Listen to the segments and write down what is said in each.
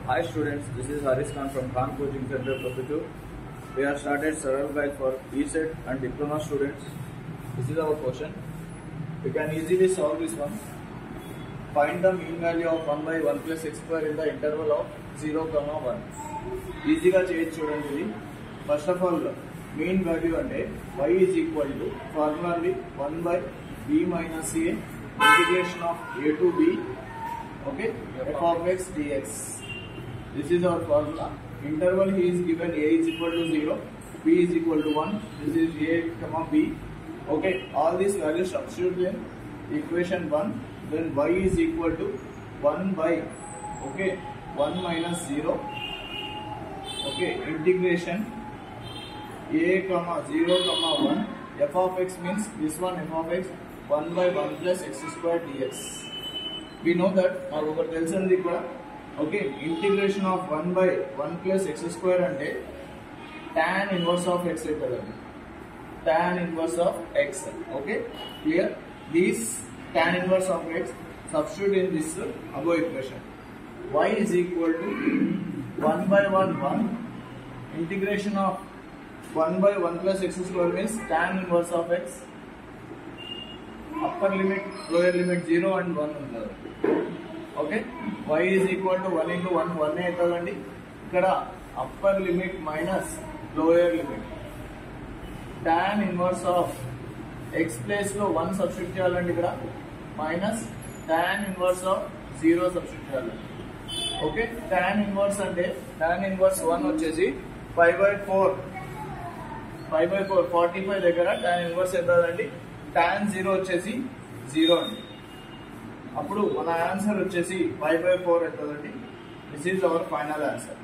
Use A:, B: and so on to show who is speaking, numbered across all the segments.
A: Hi students, this is Haris Khan from Khan Coaching Center, Professor. We have started several guides for ESET and diploma students. This is our question. We can easily solve this one. Find the mean value of 1 by 1 plus x square in the interval of 0, 1. Easy ga cheyochu chudandi idi. First of all, mean value ante y is equal to formally 1 by b minus a integration of a to b, okay, f of x dx. This is our formula. Interval he is given a is equal to 0, b is equal to 1. This is a comma b. Okay, all these values substitute in equation 1. Then y is equal to 1 by, okay, 1 minus 0. Okay, integration a comma 0 comma 1. F of x means this one, f of x 1 by 1 plus x square dx. We know that our over telesandi kuda. Okay, integration of 1 by 1 plus x square ante tan inverse of x aytadandi. Tan inverse of x. Okay, clear? This tan inverse of x substitute in this above equation. Y is equal to 1 by 1 1. Integration of 1 by 1 plus x square means tan inverse of x. Upper limit, lower limit 0 and 1 untadi. Okay, y is equal to 1 into 1, 1 అవుతుందండి. ఇక్కడ upper limit minus lower limit. tan inverse of x place లో 1 substitute చేయాలండి. ఇక్కడ minus tan inverse of 0 substitute చేయాలండి. Okay, tan inverse అంటే tan inverse 1 వచ్చేసి 5/4 45 దగ్గర tan inverse అవుతుందండి. tan 0 వచ్చేసి 0 అండి. అప్పుడు మన ఆన్సర్ వచ్చేసి 5/4 అవుతుందండి. This is our final answer.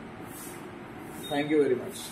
A: Thank you very much.